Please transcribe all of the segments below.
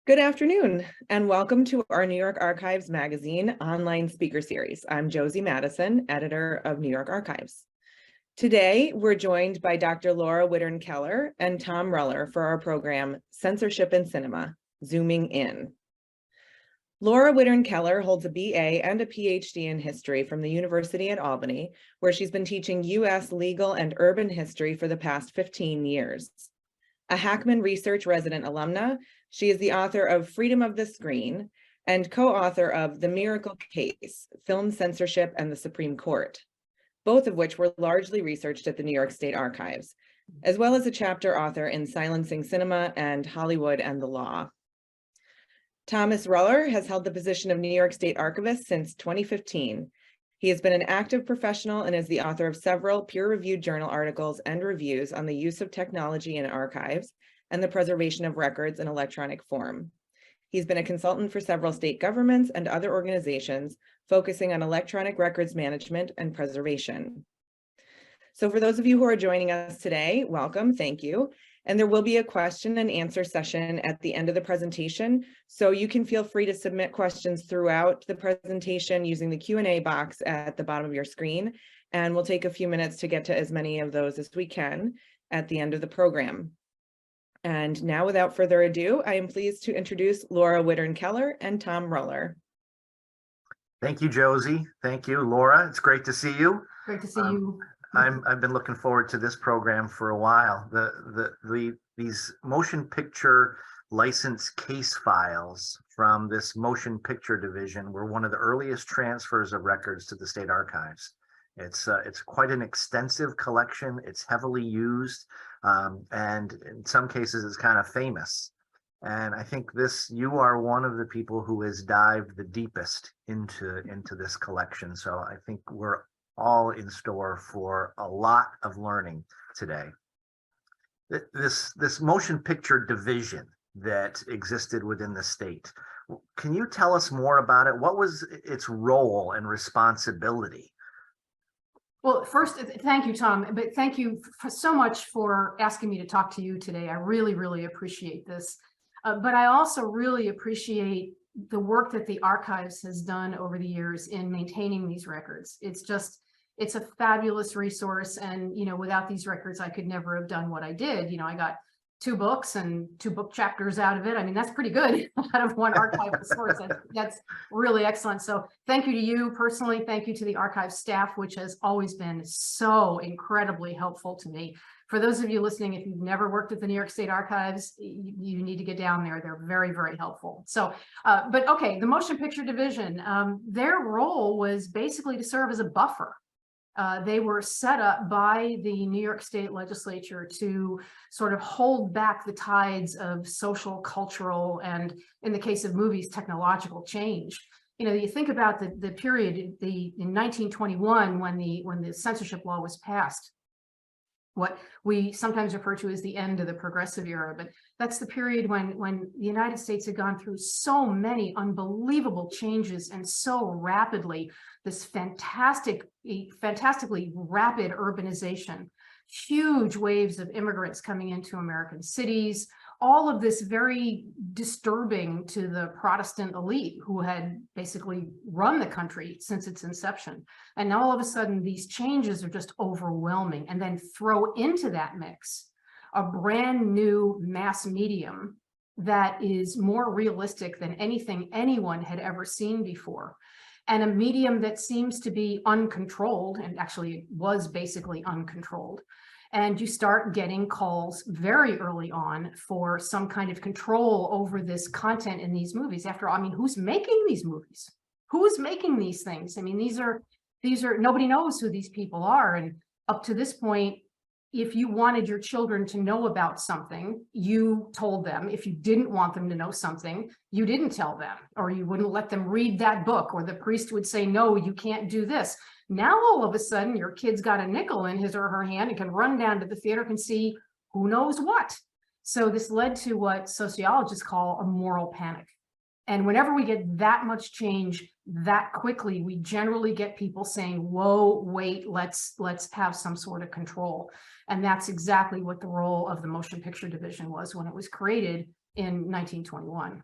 Good afternoon, and welcome to our New York Archives Magazine online speaker series. I'm Josie Madison, editor of New York Archives. Today, we're joined by Dr. Laura Wittern-Keller and Tom Ruller for our program, Censorship in Cinema, Zooming In. Laura Wittern-Keller holds a BA and a PhD in history from the University at Albany, where she's been teaching U.S. legal and urban history for the past 15 years. A Hackman Research resident alumna, she is the author of Freedom of the Screen and co-author of The Miracle Case, Film Censorship and the Supreme Court, both of which were largely researched at the New York State Archives, as well as a chapter author in Silencing Cinema and Hollywood and the Law. Thomas Ruller has held the position of New York State Archivist since 2015. He has been an active professional and is the author of several peer-reviewed journal articles and reviews on the use of technology in archives and the preservation of records in electronic form. He's been a consultant for several state governments and other organizations focusing on electronic records management and preservation. So for those of you who are joining us today, welcome, thank you. And there will be a question and answer session at the end of the presentation. So you can feel free to submit questions throughout the presentation using the Q&A box at the bottom of your screen. And we'll take a few minutes to get to as many of those as we can at the end of the program. And now, without further ado, I am pleased to introduce Laura Wittern-Keller and Tom Ruller. Thank you, Josie. Thank you, Laura. It's great to see you. Great to see you. I've been looking forward to this program for a while. These motion picture license case files from this motion picture division were one of the earliest transfers of records to the state archives. It's quite an extensive collection. It's heavily used, and in some cases, it's kind of famous. And I think you are one of the people who has dived the deepest into this collection. So I think we're all in store for a lot of learning today. This motion picture division that existed within the state, can you tell us more about it? What was its role and responsibility? Well, first, thank you, Tom, but thank you so much for asking me to talk to you today. I really, really appreciate this. But I also really appreciate the work that the archives has done over the years in maintaining these records. It's a fabulous resource. And, without these records, I could never have done what I did. I got 2 books and 2 book chapters out of it. I mean, that's pretty good out of one archival source. That's really excellent. So thank you to you personally. Thank you to the archive staff, which has always been so incredibly helpful to me. For those of you listening, if you've never worked at the New York State Archives, you need to get down there. They're very, very helpful. So, but okay, the motion picture division, their role was basically to serve as a buffer. They were set up by the New York State Legislature to sort of hold back the tides of social, cultural, and in the case of movies, technological change. You think about the period in 1921 when the censorship law was passed, what we sometimes refer to as the end of the progressive era, but that's the period when the United States had gone through so many unbelievable changes and so rapidly, this fantastically rapid urbanization, huge waves of immigrants coming into American cities, all of this very disturbing to the Protestant elite who had basically run the country since its inception. And now all of a sudden, these changes are just overwhelming. And then throw into that mix a brand new mass medium that is more realistic than anything anyone had ever seen before. And a medium that seems to be uncontrolled, and actually was basically uncontrolled. And you start getting calls very early on for some kind of control over this content in these movies. After all, I mean, who's making these movies? Who's making these things? I mean, these are nobody knows who these people are. And up to this point, if you wanted your children to know about something, you told them. If you didn't want them to know something, you didn't tell them, or you wouldn't let them read that book, or the priest would say, no, you can't do this. Now, all of a sudden, your kid's got a nickel in his or her hand and can run down to the theater and see who knows what. So this led to what sociologists call a moral panic. And whenever we get that much change that quickly, we generally get people saying, whoa, wait, let's have some sort of control. And that's exactly what the role of the motion picture division was when it was created in 1921.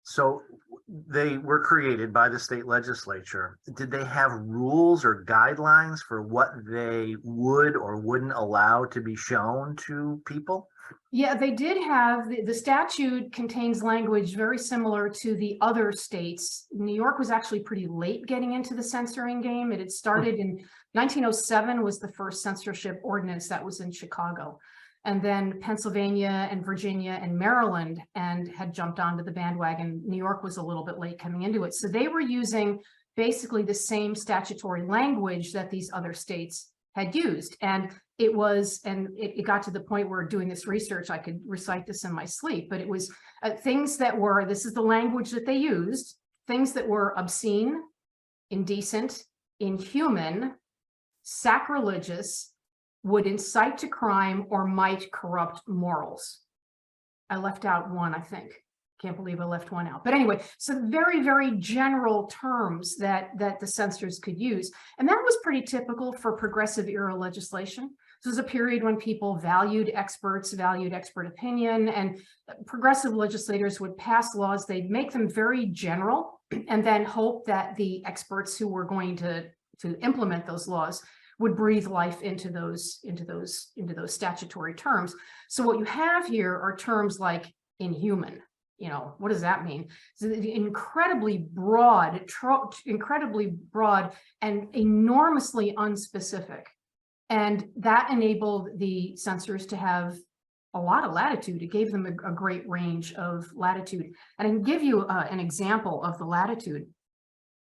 So they were created by the state legislature. Did they have rules or guidelines for what they would or wouldn't allow to be shown to people? Yeah, they did have, the statute contains language very similar to the other states. New York was actually pretty late getting into the censoring game. It had started in 1907 was the first censorship ordinance that was in Chicago. And then Pennsylvania and Virginia and Maryland and had jumped onto the bandwagon. New York was a little bit late coming into it. So they were using basically the same statutory language that these other states had used. And it was, and it got to the point where doing this research, I could recite this in my sleep, but it was things that were, this is the language that they used, things that were obscene, indecent, inhuman, sacrilegious, would incite to crime, or might corrupt morals. I left out one, I think. Can't believe I left one out. But anyway, so very, very general terms that the censors could use. And that was pretty typical for progressive era legislation. This was a period when people valued experts, valued expert opinion, and progressive legislators would pass laws. They'd make them very general and then hope that the experts who were going to implement those laws would breathe life into those statutory terms. So what you have here are terms like inhuman. You know, what does that mean? So incredibly broad and enormously unspecific. And that enabled the censors to have a lot of latitude. It gave them a great range of latitude. And I can give you an example of the latitude.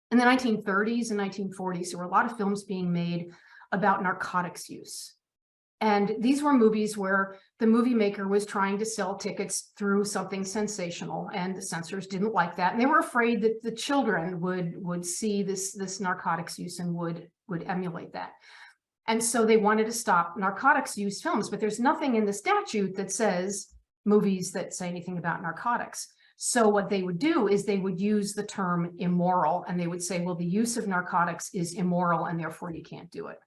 In the 1930s and 1940s, there were a lot of films being made about narcotics use. And these were movies where the movie maker was trying to sell tickets through something sensational, and the censors didn't like that. And they were afraid that the children would see this narcotics use and would emulate that. And so they wanted to stop narcotics use films, but there's nothing in the statute that says movies that say anything about narcotics. So what they would do is they would use the term immoral, and they would say, well, the use of narcotics is immoral and therefore you can't do it.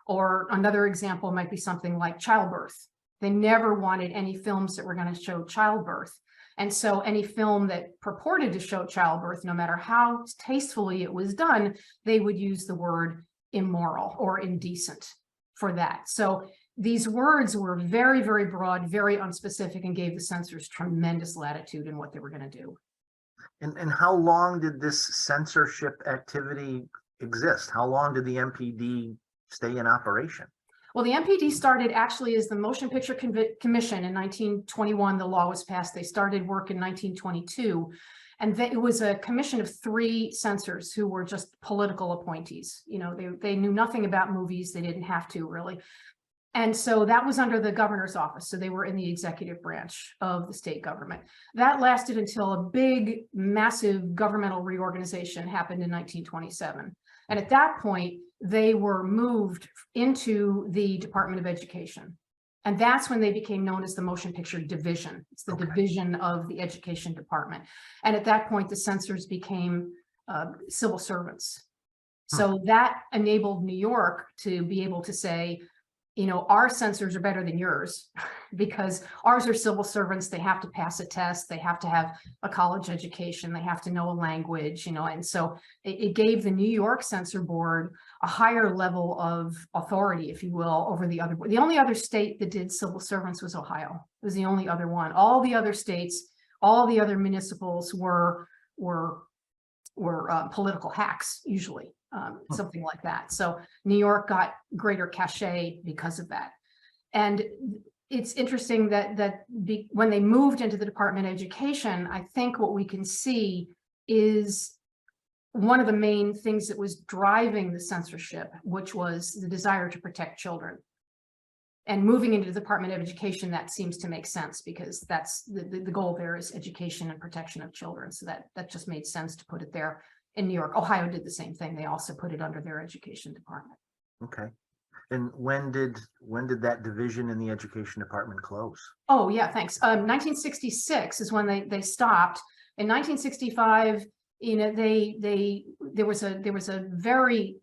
Or another example might be something like childbirth. They never wanted any films that were going to show childbirth. And so any film that purported to show childbirth, no matter how tastefully it was done, they would use the word immoral or indecent for that. So these words were very, very broad, very unspecific, and gave the censors tremendous latitude in what they were going to do. And how long did this censorship activity exist? How long did the MPD stay in operation? Well, the MPD started actually as the Motion Picture Commission in 1921. The law was passed. They started work in 1922. And it was a commission of 3 censors who were just political appointees. You know, they knew nothing about movies. They didn't have to, really. And so that was under the governor's office. So they were in the executive branch of the state government. That lasted until a big, massive governmental reorganization happened in 1927. And at that point, they were moved into the Department of Education. And that's when they became known as the Motion Picture Division. It's the division of the Education Department. And at that point, the censors became civil servants. So that enabled New York to be able to say, you know, our censors are better than yours because ours are civil servants. They have to pass a test. They have to have a college education. They have to know a language, you know, and so it gave the New York Censor Board a higher level of authority, if you will, over the other. The only other state that did civil servants was Ohio. It was the only other one. All the other states, all the other municipals were political hacks, usually. Something like that. So New York got greater cachet because of that. And it's interesting that when they moved into the Department of Education, I think what we can see is one of the main things that was driving the censorship, which was the desire to protect children. And moving into the Department of Education, that seems to make sense because that's the goal there is education and protection of children. So that just made sense to put it there. In New York, Ohio did the same thing. They also put it under their education department. Okay. And when did that division in the education department close? Oh yeah, thanks. 1966 is when they stopped. In 1965, you know, there was a very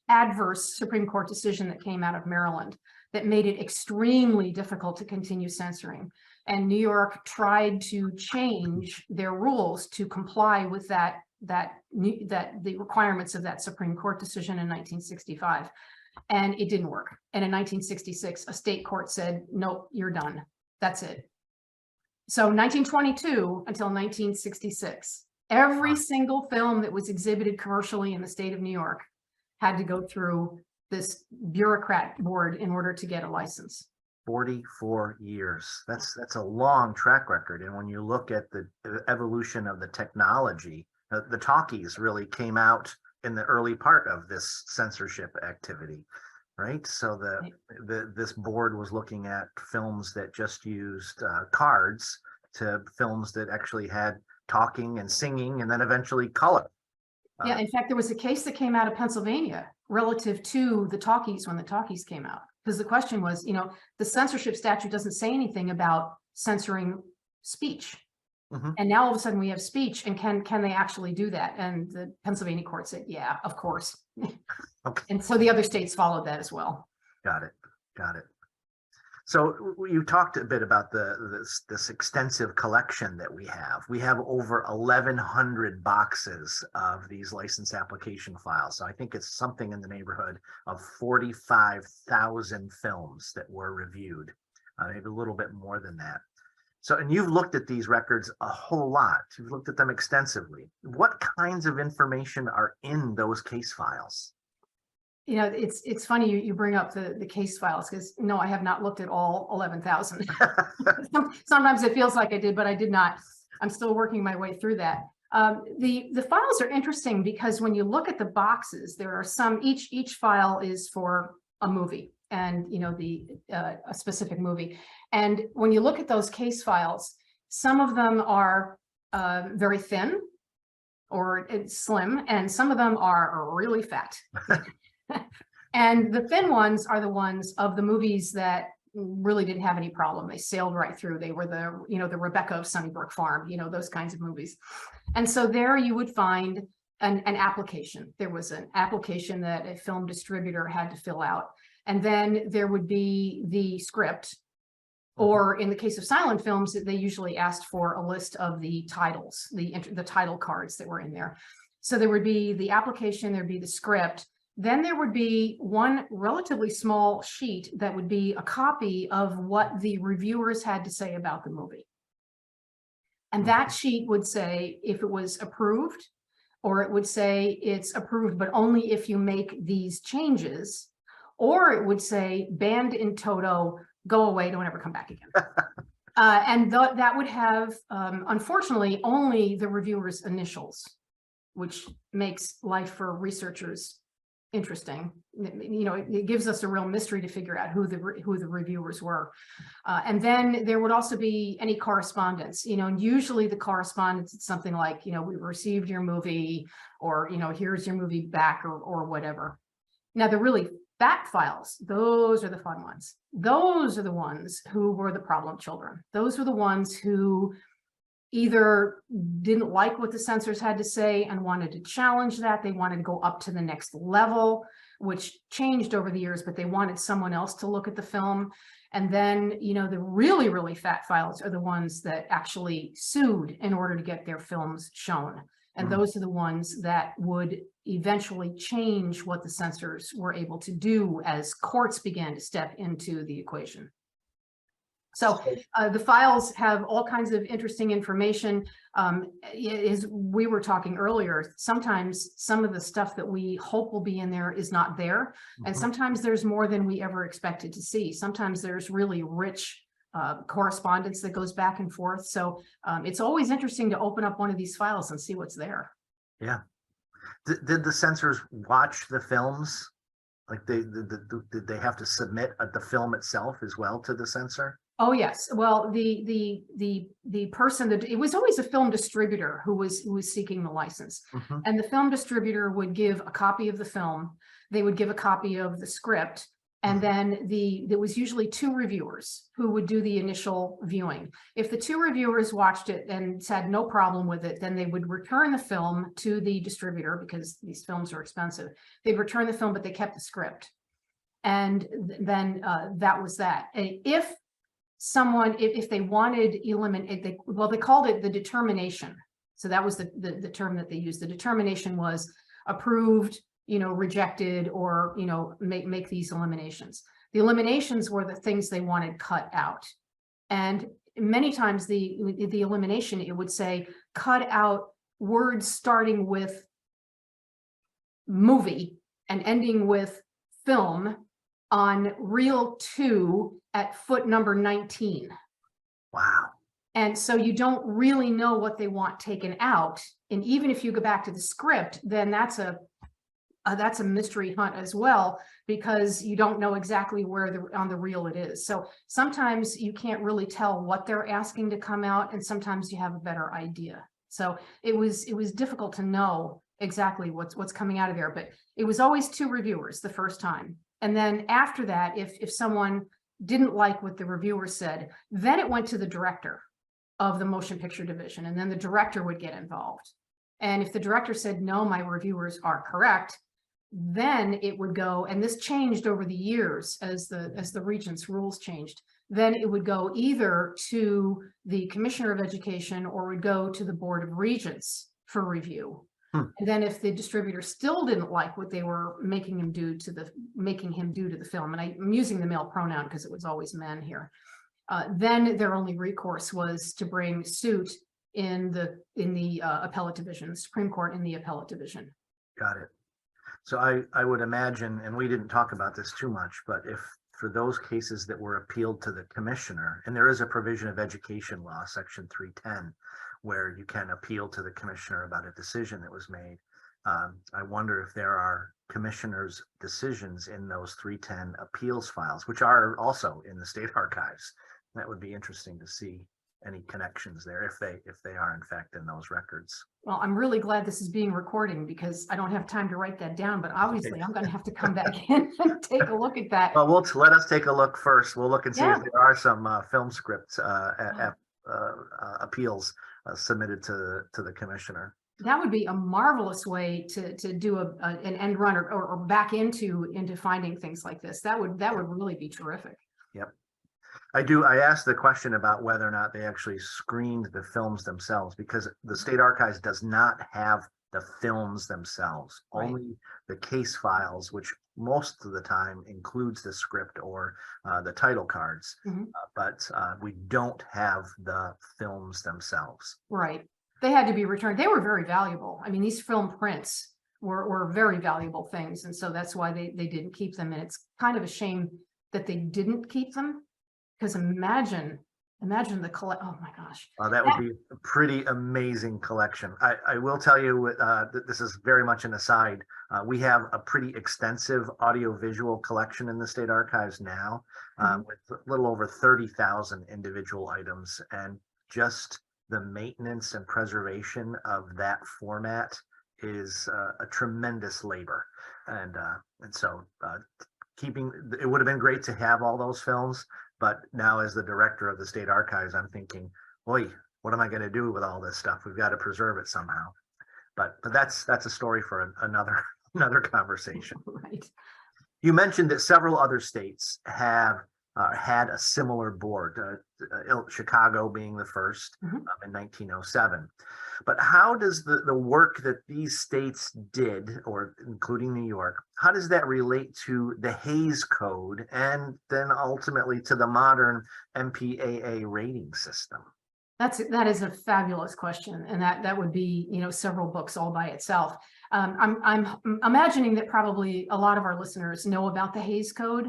adverse Supreme Court decision that came out of Maryland that made it extremely difficult to continue censoring. and New York tried to change their rules to comply with the requirements of that Supreme Court decision in 1965. And it didn't work. And in 1966, a state court said, nope, you're done. That's it. So 1922 until 1966, every single film that was exhibited commercially in the state of New York had to go through this bureaucrat board in order to get a license. 44 years. That's a long track record. And when you look at the evolution of the technology, the talkies really came out in the early part of this censorship activity, right? So this board was looking at films that just used cards to films that actually had talking and singing and then eventually color. Yeah, in fact, there was a case that came out of Pennsylvania relative to the talkies when the talkies came out. Because the question was, the censorship statute doesn't say anything about censoring speech. Mm-hmm. And now all of a sudden we have speech, and can they actually do that? And the Pennsylvania court said, yeah, of course. Okay. And so the other states followed that as well. Got it. So you talked a bit about this extensive collection that we have. We have over 1,100 boxes of these license application files. So I think it's something in the neighborhood of 45,000 films that were reviewed, maybe a little bit more than that. So, and you've looked at these records a whole lot. You've looked at them extensively. What kinds of information are in those case files? It's funny you bring up the case files, because no, I have not looked at all 11,000. Sometimes it feels like I did, but I did not. I'm still working my way through that. The files are interesting because when you look at the boxes, there are some, each file is for a movie, and a specific movie. And when you look at those case files, some of them are very thin or slim, and some of them are really fat. And the thin ones are the ones of the movies that really didn't have any problem. They sailed right through. They were the Rebecca of Sunnybrook Farm, those kinds of movies. And so there you would find an application. There was an application that a film distributor had to fill out. And then there would be the script, or in the case of silent films, they usually asked for a list of the titles, the title cards that were in there. So there would be the application, there'd be the script. Then there would be one relatively small sheet that would be a copy of what the reviewers had to say about the movie. And that sheet would say if it was approved, or it would say it's approved, but only if you make these changes, or it would say banned in toto, go away, don't ever come back again. And that would have, unfortunately, only the reviewer's initials, which makes life for researchers interesting. It gives us a real mystery to figure out who the reviewers were. And then there would also be any correspondence, and usually the correspondence is something like, we received your movie, or, here's your movie back, or whatever. Now, the really fat files, those are the fun ones. Those are the ones who were the problem children. Those were the ones who either didn't like what the censors had to say and wanted to challenge that. They wanted to go up to the next level, which changed over the years, but they wanted someone else to look at the film. And then, the really, really fat files are the ones that actually sued in order to get their films shown. And those are the ones that would eventually change what the censors were able to do as courts began to step into the equation. So the files have all kinds of interesting information. As we were talking earlier, sometimes some of the stuff that we hope will be in there is not there. And sometimes there's more than we ever expected to see. Sometimes there's really rich correspondence that goes back and forth. So it's always interesting to open up one of these files and see what's there. Yeah. Did the censors watch the films? Like did they have to submit the film itself as well to the censor? Oh yes. Well, the person that it was always a film distributor who was seeking the license, and the film distributor would give a copy of the film. They would give a copy of the script, and then there was usually two reviewers who would do the initial viewing. If the two reviewers watched it and had no problem with it, then they would return the film to the distributor, because these films are expensive. They'd return the film, but they kept the script, and then that was that. If someone, if they wanted eliminate, well, they called it the determination. So that was the term that they used. The determination was approved, rejected, or, make these eliminations. The eliminations were the things they wanted cut out. And many times the elimination, it would say, cut out words starting with movie and ending with film on reel 2 at foot number 19. Wow. And so you don't really know what they want taken out. And even if you go back to the script, then that's a mystery hunt as well, because you don't know exactly where on the reel it is. So sometimes you can't really tell what they're asking to come out, and sometimes you have a better idea. So it was difficult to know exactly what's coming out of there, but it was always 2 reviewers the first time. And then after that, if someone didn't like what the reviewer said, then it went to the director of the motion picture division, and then the director would get involved. And if the director said, no, my reviewers are correct, then it would go, and this changed over the years as the regents' rules changed, then it would go either to the Commissioner of Education or would go to the Board of Regents for review. And then if the distributor still didn't like what they were making him do to the film, and I'm using the male pronoun because it was always men here, then their only recourse was to bring suit in the appellate division, Supreme Court in the appellate division. Got it. So I would imagine, and we didn't talk about this too much, but if for those cases that were appealed to the commissioner, and there is a provision of education law, section 310, where you can appeal to the commissioner about a decision that was made. I wonder if there are commissioners' decisions in those 310 appeals files, which are also in the state archives. That would be interesting to see any connections there, if they are in fact in those records. Well, I'm really glad this is being recorded because I don't have time to write that down, but obviously I'm going to have to come back in and take a look at that. Well, let us take a look first. We'll look and see if there are some film scripts appeals submitted to the commissioner. That would be a marvelous way to do an end run or back into finding things like this. That would really be terrific. Yep. I asked the question about whether or not they actually screened the films themselves, because the state archives does not have the films themselves, Right. Only the case files, which most of the time includes the script or the title cards, but we don't have the films themselves. Right. They had to be returned. They were very valuable. I mean, these film prints were very valuable things. And so that's why they didn't keep them. And it's kind of a shame that they didn't keep them, because imagine the oh my gosh. That would be a pretty amazing collection. I will tell you, this is very much an aside. We have a pretty extensive audiovisual collection in the state archives now, with a little over 30,000 individual items, and just the maintenance and preservation of that format is a tremendous labor. And so it would have been great to have all those films. But now, as the director of the state archives, I'm thinking, boy, what am I going to do with all this stuff? We've got to preserve it somehow. But that's a story for another conversation. Right. You mentioned that several other states have had a similar board, Chicago being the first in 1907. But how does the work that these states did, or including New York, how does that relate to the Hays Code and then ultimately to the modern MPAA rating system? That is a fabulous question, and that would be several books all by itself. I'm imagining that probably a lot of our listeners know about the Hays Code.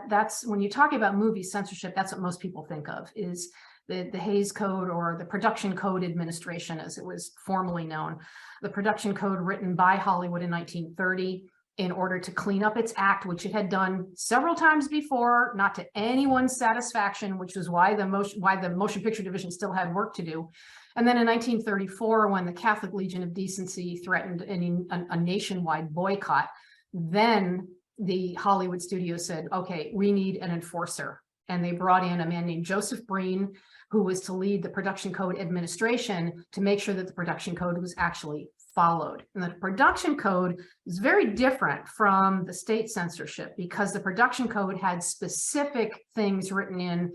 That's when you talk about movie censorship, that's what most people think of, is the Hays Code, or the Production Code Administration, as it was formerly known. The Production Code, written by Hollywood in 1930 in order to clean up its act, which it had done several times before, not to anyone's satisfaction, which was why the motion picture division still had work to do. And then in 1934, when the Catholic Legion of Decency threatened a nationwide boycott, then the Hollywood studio said, okay, we need an enforcer. And they brought in a man named Joseph Breen, who was to lead the Production Code Administration to make sure that the Production Code was actually followed. And the production code is very different from the state censorship because the production code had specific things written in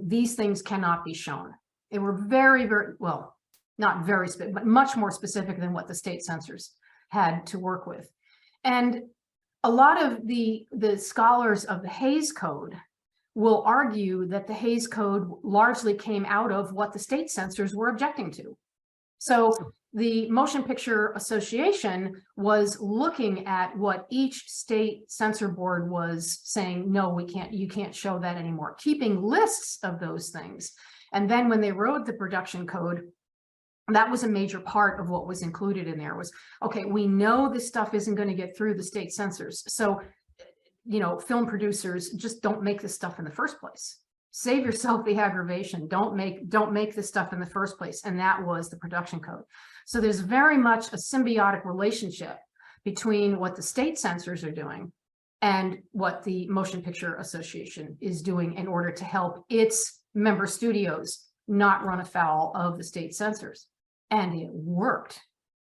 these things cannot be shown. They were very, very, well, not very specific, but much more specific than what the state censors had to work with. And a lot of the scholars of the Hays Code will argue that the Hays Code largely came out of what the state censors were objecting to. So the Motion Picture Association was looking at what each state censor board was saying, no, you can't show that anymore, keeping lists of those things. And then when they wrote the production code, that was a major part of what was included in there was, okay, we know this stuff isn't going to get through the state censors. So, film producers just don't make this stuff in the first place. Save yourself the aggravation. Don't make this stuff in the first place. And that was the production code. So there's very much a symbiotic relationship between what the state censors are doing and what the Motion Picture Association is doing in order to help its member studios not run afoul of the state censors. And it worked.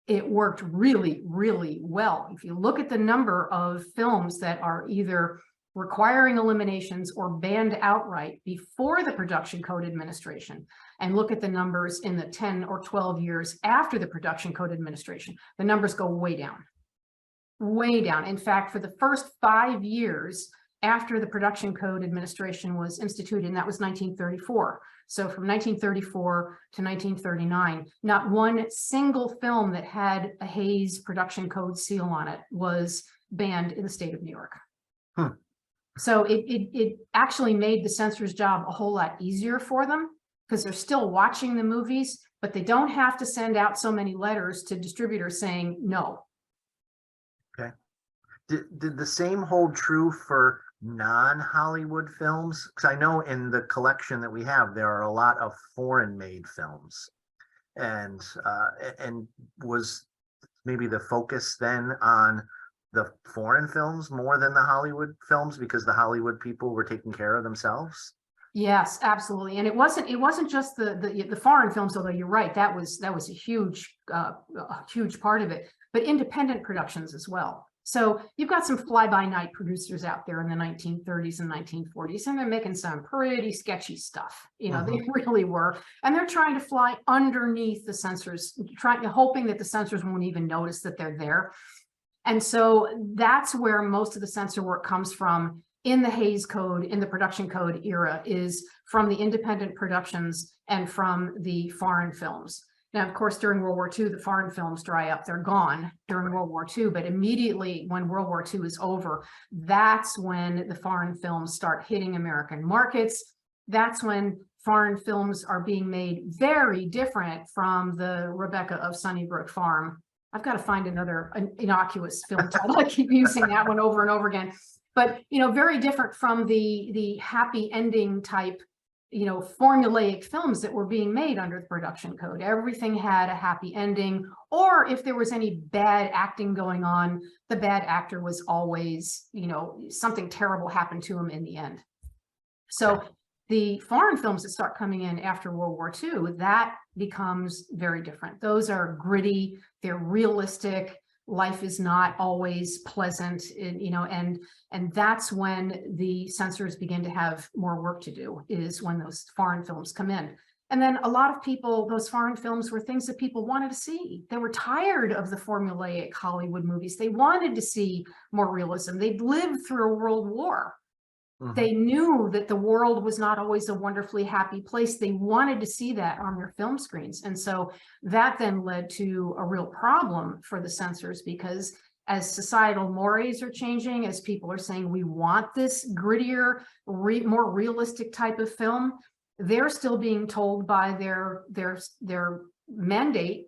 It worked really, really well. If you look at the number of films that are either requiring eliminations or banned outright before the production code administration, and look at the numbers in the 10 or 12 years after the production code administration, the numbers go way down. Way down. In fact, for the first 5 years after the production code administration was instituted, and that was 1934. So from 1934 to 1939, not one single film that had a Hays production code seal on it was banned in the state of New York. So it actually made the censor's job a whole lot easier for them because they're still watching the movies, but they don't have to send out so many letters to distributors saying no. Okay. Did the same hold true for non-Hollywood films? Because I know in the collection that we have, there are a lot of foreign-made films, and was maybe the focus then on the foreign films more than the Hollywood films because the Hollywood people were taking care of themselves? Yes, absolutely. And it wasn't just the foreign films, although you're right, that was a huge part of it, but independent productions as well. So you've got some fly-by-night producers out there in the 1930s and 1940s, and they're making some pretty sketchy stuff. They really were. And they're trying to fly underneath the censors, hoping that the censors won't even notice that they're there. And so that's where most of the censor work comes from in the Hays Code, in the production code era, is from the independent productions and from the foreign films. Now, of course, during World War II, the foreign films dry up. They're gone during World War II, but immediately when World War II is over, that's when the foreign films start hitting American markets. That's when foreign films are being made very different from the Rebecca of Sunnybrook Farm. I've got to find another innocuous film title. I keep using that one over and over again. But, very different from the happy ending type formulaic films that were being made under the production code. Everything had a happy ending, or if there was any bad acting going on, the bad actor was always, something terrible happened to him in the end. So the foreign films that start coming in after World War II, that becomes very different. Those are gritty, they're realistic. Life is not always pleasant, and that's when the censors begin to have more work to do, is when those foreign films come in. And then a lot of people, those foreign films were things that people wanted to see. They were tired of the formulaic Hollywood movies. They wanted to see more realism. They'd lived through a world war. They knew that the world was not always a wonderfully happy place. They wanted to see that on their film screens. And so that then led to a real problem for the censors, because as societal mores are changing, as people are saying, we want this grittier, more realistic type of film, they're still being told by their mandate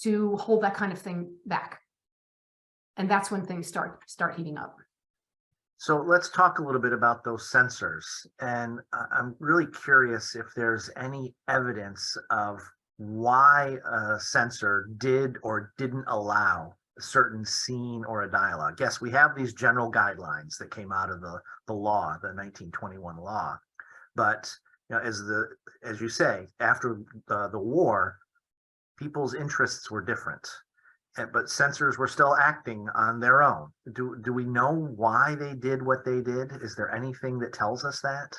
to hold that kind of thing back. And that's when things start heating up. So let's talk a little bit about those censors. And I'm really curious if there's any evidence of why a censor did or didn't allow a certain scene or a dialogue. Yes, we have these general guidelines that came out of the law, the 1921 law. But as you say, after the war, people's interests were different. but censors were still acting on their own. Do we know why they did what they did? Is there anything that tells us that?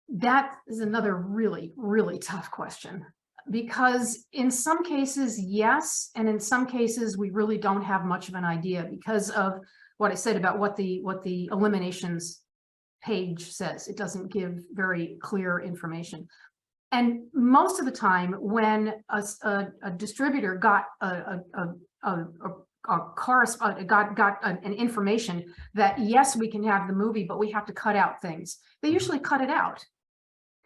That is another really, really tough question, because in some cases, yes, and in some cases, we really don't have much of an idea because of what I said about what the eliminations page says. It doesn't give very clear information. And most of the time, when a distributor got an information that yes, we can have the movie, but we have to cut out things, they usually cut it out.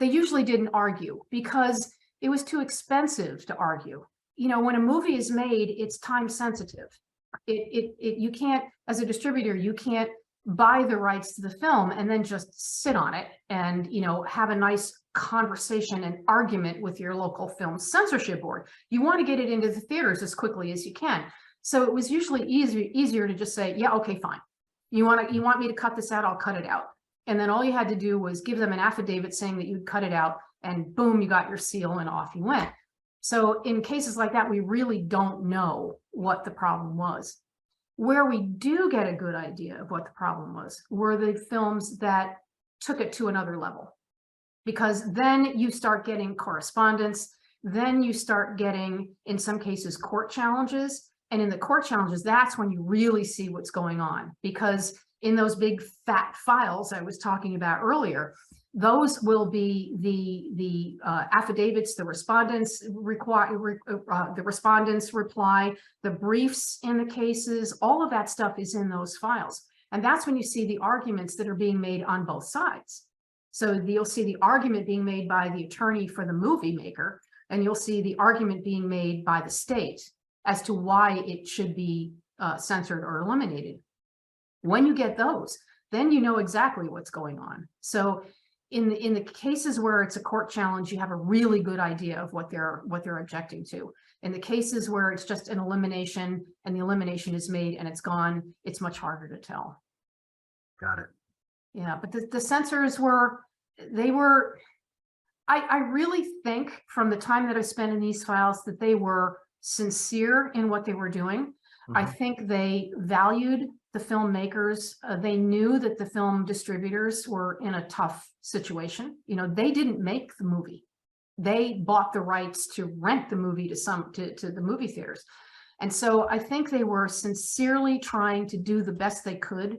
They usually didn't argue because it was too expensive to argue. You know, when a movie is made, it's time sensitive. You can't, as a distributor, you can't buy the rights to the film and then just sit on it and, you know, have a nice conversation and argument with your local film censorship board. You want to get it into the theaters as quickly as you can. So it was usually easier to just say, yeah, okay, fine. You want me to cut this out? I'll cut it out. And then all you had to do was give them an affidavit saying that you'd cut it out, and boom, you got your seal and off you went. So in cases like that, we really don't know what the problem was. Where we do get a good idea of what the problem was were the films that took it to another level, because then you start getting correspondence, then you start getting, in some cases, court challenges. And in the court challenges, that's when you really see what's going on, because in those big fat files I was talking about earlier, those will be the affidavits, the respondents reply, the briefs in the cases, all of that stuff is in those files. And that's when you see the arguments that are being made on both sides. So you'll see the argument being made by the attorney for the movie maker, and you'll see the argument being made by the state as to why it should be censored or eliminated. When you get those, then you know exactly what's going on. So in the cases where it's a court challenge, you have a really good idea of what they're objecting to. In the cases where it's just an elimination and the elimination is made and it's gone, it's much harder to tell. Got it. Yeah, but the censors I really think from the time that I spent in these files that they were sincere in what they were doing. I think they valued the filmmakers. They knew that the film distributors were in a tough situation. You know, they didn't make the movie. They bought the rights to rent the movie to the movie theaters. And so I think they were sincerely trying to do the best they could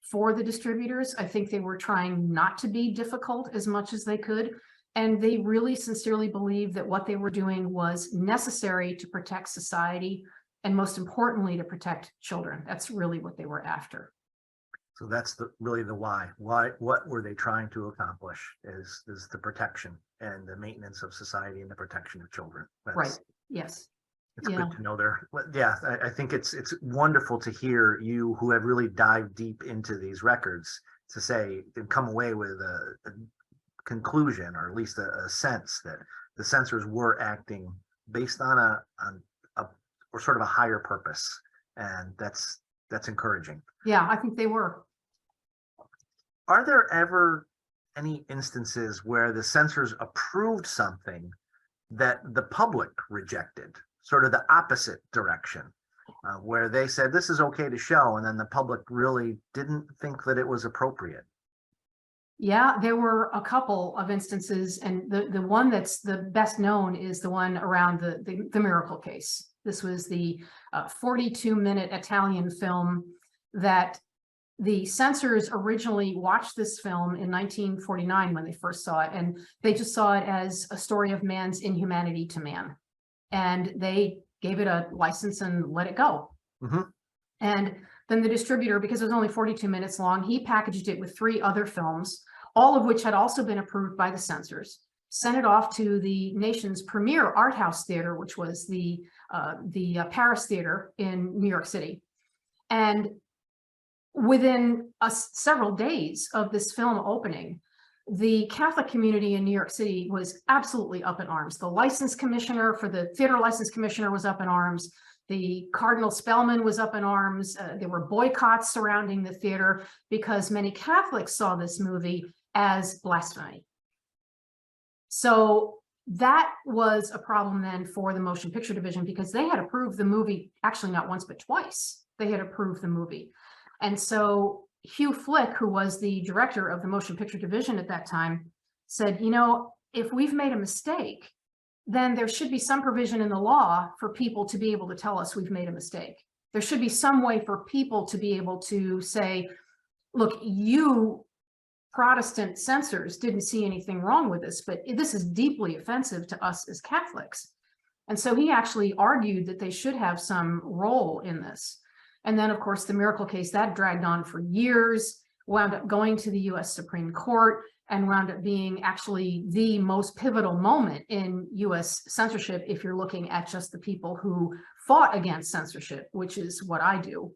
for the distributors. I think they were trying not to be difficult as much as they could. And they really sincerely believed that what they were doing was necessary to protect society, and most importantly, to protect children. That's really what they were after. So that's really the why. What were they trying to accomplish is the protection and the maintenance of society and the protection of children. Right. Yes. It's good to know there. Yeah, I think it's wonderful to hear you, who have really dived deep into these records, to say and come away with a conclusion, or at least a sense that the censors were acting based on a or sort of a higher purpose, and that's encouraging. Yeah, I think they were. Are there ever any instances where the censors approved something that the public rejected, sort of the opposite direction, where they said this is okay to show, and then the public really didn't think that it was appropriate? Yeah, there were a couple of instances, and the one that's the best known is the one around the Miracle case. This was the 42-minute Italian film that the censors originally watched this film in 1949 when they first saw it, and they just saw it as a story of man's inhumanity to man. And they gave it a license and let it go. And then the distributor, because it was only 42 minutes long, he packaged it with 3 other films, all of which had also been approved by the censors, sent it off to the nation's premier art house theater, which was the Paris Theater in New York City. And within several days of this film opening, the Catholic community in New York City was absolutely up in arms. The license commissioner for the theater license commissioner was up in arms. The Cardinal Spellman was up in arms. There were boycotts surrounding the theater because many Catholics saw this movie as blasphemy. So that was a problem then for the motion picture division, because they had approved the movie, actually not once, but twice. They had approved the movie. And so Hugh Flick, who was the director of the motion picture division at that time, said, you know, if we've made a mistake, then there should be some provision in the law for people to be able to tell us we've made a mistake. There should be some way for people to be able to say, look, you Protestant censors didn't see anything wrong with this, but this is deeply offensive to us as Catholics. And so he actually argued that they should have some role in this. And then, of course, the Miracle case, that dragged on for years, wound up going to the US Supreme Court, and wound up being actually the most pivotal moment in US censorship if you're looking at just the people who fought against censorship, which is what I do.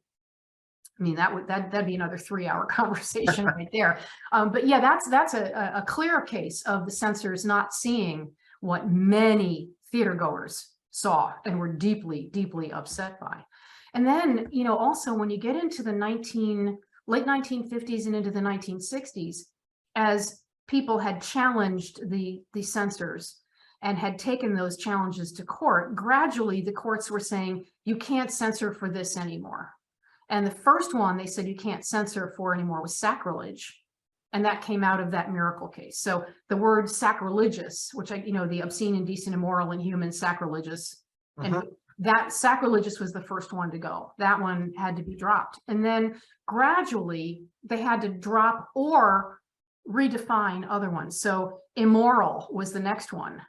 I mean, that'd be another 3-hour conversation right there. But yeah, that's a clear case of the censors not seeing what many theater goers saw and were deeply, deeply upset by. And then, you know, also when you get into the late 1950s and into the 1960s, as people had challenged the censors and had taken those challenges to court, gradually the courts were saying, you can't censor for this anymore. And the first one they said you can't censor for anymore was sacrilege. And that came out of that Miracle case. So the word sacrilegious, which the obscene, indecent, immoral, inhuman, sacrilegious, and that sacrilegious was the first one to go. That one had to be dropped. And then gradually they had to drop or redefine other ones. So immoral was the next one.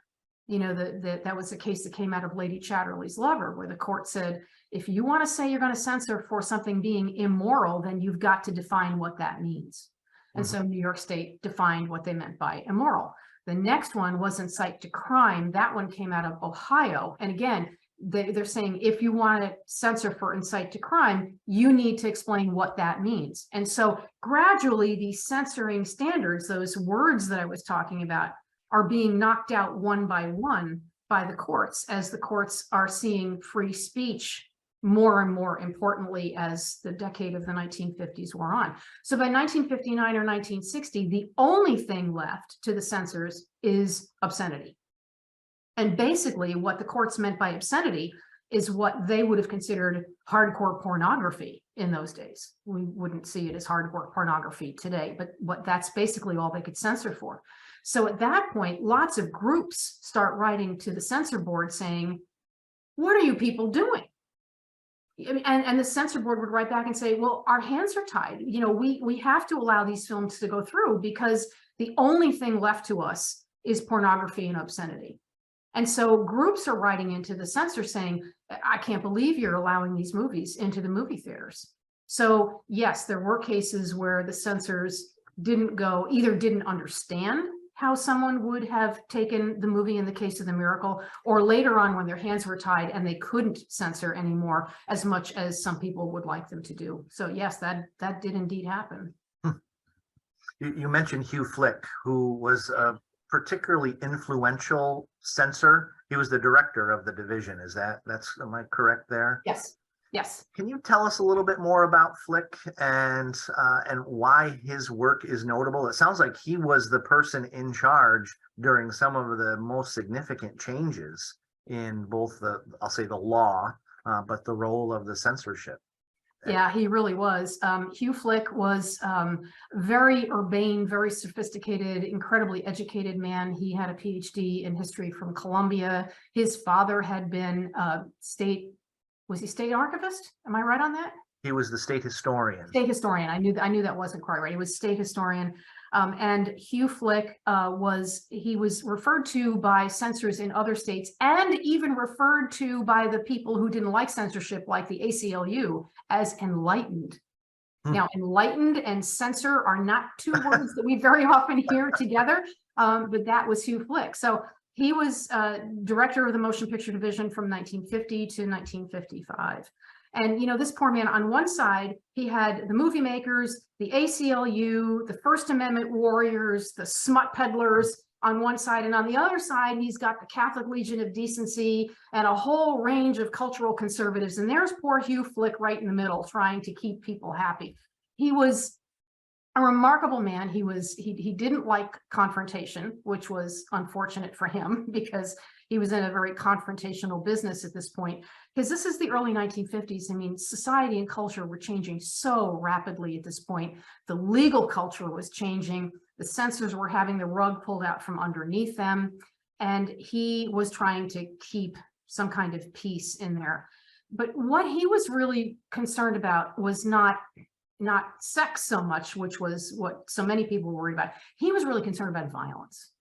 You know, that was a case that came out of Lady Chatterley's Lover, where the court said, if you want to say you're going to censor for something being immoral, then you've got to define what that means. And so New York State defined what they meant by immoral. The next one was incite to crime. That one came out of Ohio. And again, they're saying, if you want to censor for incite to crime, you need to explain what that means. And so gradually these censoring standards, those words that I was talking about, are being knocked out one by one by the courts, as the courts are seeing free speech more and more importantly as the decade of the 1950s wore on. So by 1959 or 1960, the only thing left to the censors is obscenity. And basically what the courts meant by obscenity is what they would have considered hardcore pornography in those days. We wouldn't see it as hardcore pornography today, but that's basically all they could censor for. So at that point, lots of groups start writing to the censor board saying, what are you people doing? And the censor board would write back and say, well, our hands are tied. You know, we have to allow these films to go through because the only thing left to us is pornography and obscenity. And so groups are writing into the censor saying, I can't believe you're allowing these movies into the movie theaters. So yes, there were cases where the censors didn't understand how someone would have taken the movie in the case of The Miracle, or later on when their hands were tied and they couldn't censor anymore as much as some people would like them to do. So yes, that did indeed happen. You mentioned Hugh Flick, who was a particularly influential censor. He was the director of the division. Am I correct there? Yes. Yes. Can you tell us a little bit more about Flick and why his work is notable? It sounds like he was the person in charge during some of the most significant changes in both I'll say the law, but the role of the censorship. Yeah, he really was. Hugh Flick was very urbane, very sophisticated, incredibly educated man. He had a PhD in history from Columbia. His father had been was he state archivist? Am I right on that? He was the state historian. State historian. I knew that wasn't quite right. He was state historian. And Hugh Flick was referred to by censors in other states, and even referred to by the people who didn't like censorship, like the ACLU, as enlightened. Now, enlightened and censor are not two words that we very often hear together, but that was Hugh Flick. So he was director of the motion picture division from 1950 to 1955. And, you know, this poor man, on one side, he had the movie makers, the ACLU, the First Amendment warriors, the smut peddlers on one side. And on the other side, he's got the Catholic Legion of Decency and a whole range of cultural conservatives. And there's poor Hugh Flick right in the middle, trying to keep people happy. He was a remarkable man. He didn't like confrontation, which was unfortunate for him because he was in a very confrontational business at this point, because this is the early 1950s. I mean, society and culture were changing so rapidly at this point. The legal culture was changing. The censors were having the rug pulled out from underneath them. And he was trying to keep some kind of peace in there. But what he was really concerned about was not sex so much, which was what so many people were worried about. He was really concerned about violence.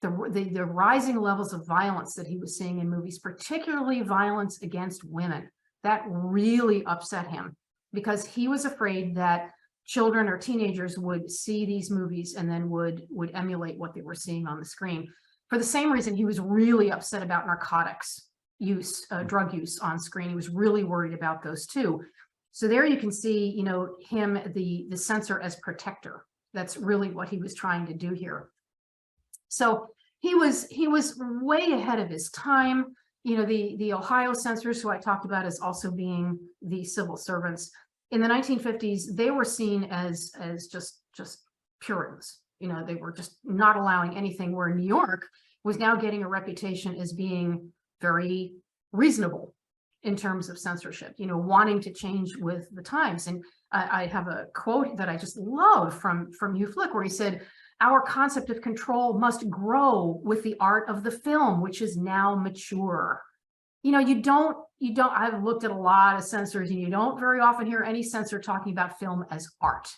The rising levels of violence that he was seeing in movies, particularly violence against women, that really upset him, because he was afraid that children or teenagers would see these movies and then would emulate what they were seeing on the screen. For the same reason, he was really upset about narcotics use, drug use on screen. He was really worried about those too. So there you can see, you know, him, the censor, as protector. That's really what he was trying to do here. So he was way ahead of his time. You know, the Ohio censors, who I talked about as also being the civil servants, in the 1950s, they were seen as just Puritans. You know, they were just not allowing anything, where New York was now getting a reputation as being very reasonable in terms of censorship, you know, wanting to change with the times. And I have a quote that I just love from Hugh Flick, where he said, "Our concept of control must grow with the art of the film, which is now mature." You know, you don't, I've looked at a lot of censors, and you don't very often hear any censor talking about film as art.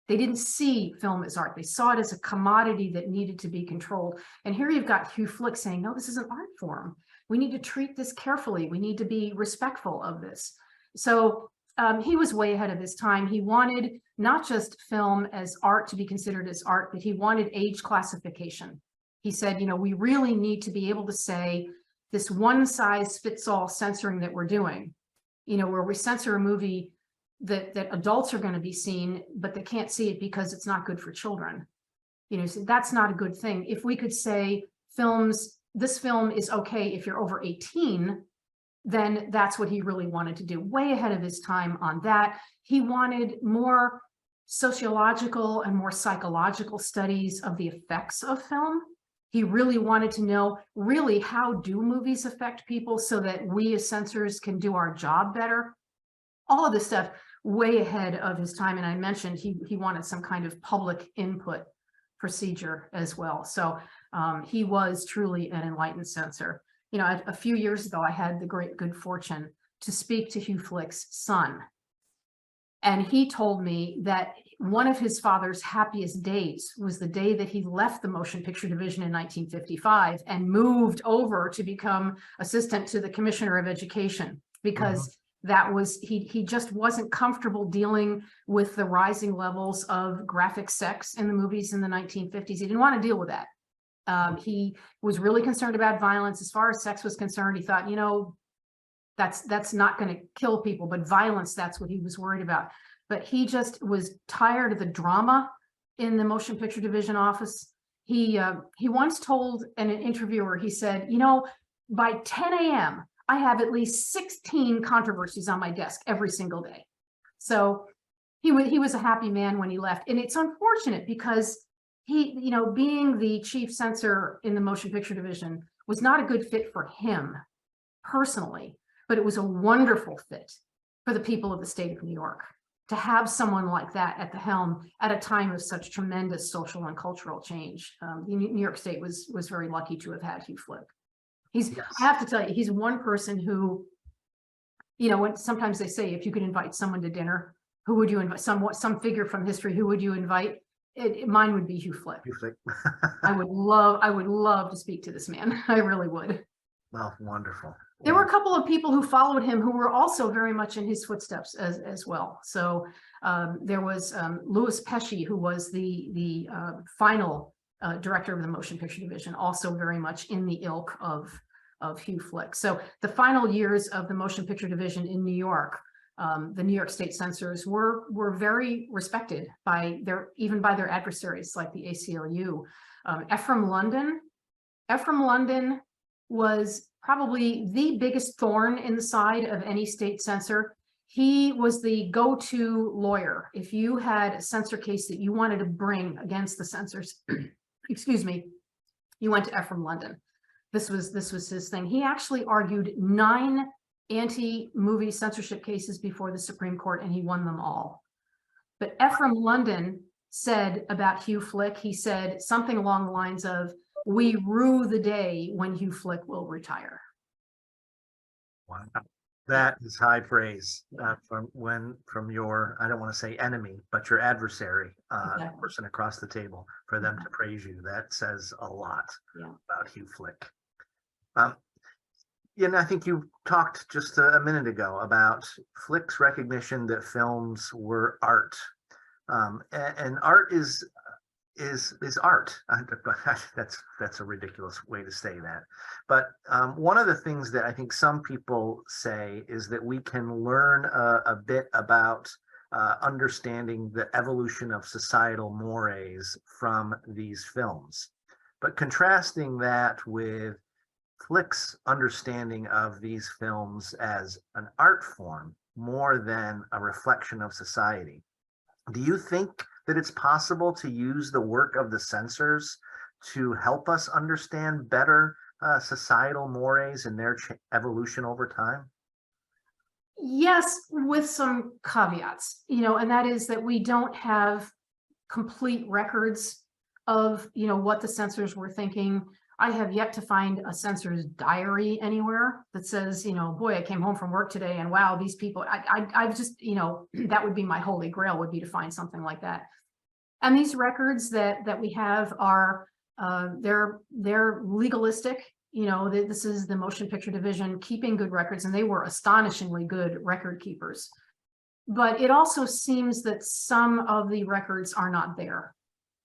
They didn't see film as art. They saw it as a commodity that needed to be controlled. And here you've got Hugh Flick saying, no, this is an art form. We need to treat this carefully. We need to be respectful of this. So he was way ahead of his time. He wanted not just film as art to be considered as art, but he wanted age classification. He said, you know, we really need to be able to say, this one size fits all censoring that we're doing, you know, where we censor a movie that adults are going to be seen, but they can't see it because it's not good for children. You know, so that's not a good thing. If we could say this film is okay if you're over 18, then that's what he really wanted to do. Way ahead of his time on that. He wanted more sociological and more psychological studies of the effects of film. He really wanted to know, really, how do movies affect people so that we as censors can do our job better? All of this stuff way ahead of his time. And I mentioned he wanted some kind of public input procedure as well. So he was truly an enlightened censor. You know, a few years ago, I had the great good fortune to speak to Hugh Flick's son. And he told me that one of his father's happiest days was the day that he left the motion picture division in 1955 and moved over to become assistant to the Commissioner of Education, because that was, he just wasn't comfortable dealing with the rising levels of graphic sex in the movies in the 1950s. He didn't want to deal with that. He was really concerned about violence. As far as sex was concerned, he thought, you know, that's not going to kill people, but violence, that's what he was worried about. But he just was tired of the drama in the motion picture division office. He once told an interviewer, he said, you know, by 10 a.m., I have at least 16 controversies on my desk every single day. So he was a happy man when he left. And it's unfortunate because he, you know, being the chief censor in the motion picture division was not a good fit for him personally, but it was a wonderful fit for the people of the state of New York to have someone like that at the helm at a time of such tremendous social and cultural change. New York State was very lucky to have had Hugh Flick. Yes. I have to tell you, he's one person who, you know, when sometimes they say, if you could invite someone to dinner, who would you invite? Some figure from history, who would you invite? Mine would be Hugh Flick. Hugh Flick. I would love to speak to this man. I really would. Well, wonderful. There were a couple of people who followed him who were also very much in his footsteps as well. So there was Louis Pesci, who was the final director of the motion picture division, also very much in the ilk of Hugh Flick. So the final years of the motion picture division in New York, the New York State censors were very respected even by their adversaries like the ACLU. Ephraim London was probably the biggest thorn in the side of any state censor. He was the go-to lawyer. If you had a censor case that you wanted to bring against the censors, excuse me, you went to Ephraim London. This was his thing. He actually argued 9 anti-movie censorship cases before the Supreme Court, and he won them all. But Ephraim London said about Hugh Flick, he said something along the lines of, "We rue the day when Hugh Flick will retire." Wow. That is high praise from your, I don't want to say enemy, but your adversary, Exactly. person across the table, for them to praise you. That says a lot about Hugh Flick. And I think you talked just a minute ago about Flick's recognition that films were art, and art is art. That's a ridiculous way to say that. But one of the things that I think some people say is that we can learn a bit about understanding the evolution of societal mores from these films. But contrasting that with Flick's understanding of these films as an art form more than a reflection of society, do you think that it's possible to use the work of the censors to help us understand better societal mores and their evolution over time? Yes, with some caveats, and that is that we don't have complete records of, what the censors were thinking. I have yet to find a censor's diary anywhere that says, boy, I came home from work today and wow, these people, I've just, that would be my holy grail, would be to find something like that. And these records that we have are, they're legalistic. This is the motion picture division keeping good records, and they were astonishingly good record keepers. But it also seems that some of the records are not there.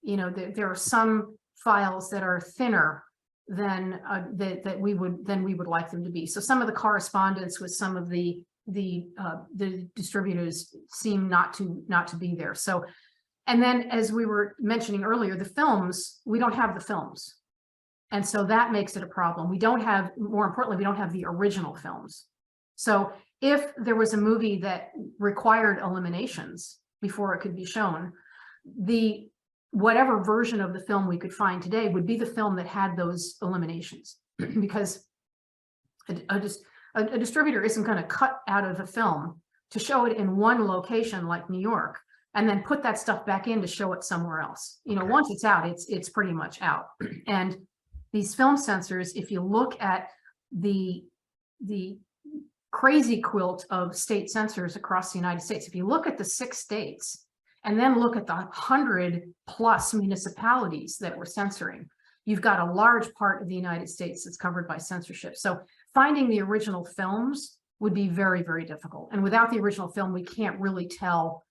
There are some files that are thinner than that we would like them to be. So some of the correspondence with some of the distributors seem not to be there. So, and then as we were mentioning earlier, the films, we don't have the films. And so that makes it a problem. We don't have, more importantly, we don't have the original films. So if there was a movie that required eliminations before it could be shown, whatever version of the film we could find today would be the film that had those eliminations, because a distributor isn't going to cut out of a film to show it in one location like New York and then put that stuff back in to show it somewhere else. Okay. Once it's out, it's pretty much out. And these film censors, if you look at the crazy quilt of state censors across the United States, if you look at the 6 states, and then look at the 100+ municipalities that we're censoring, you've got a large part of the United States that's covered by censorship. So finding the original films would be very, very difficult. And without the original film, we can't really tell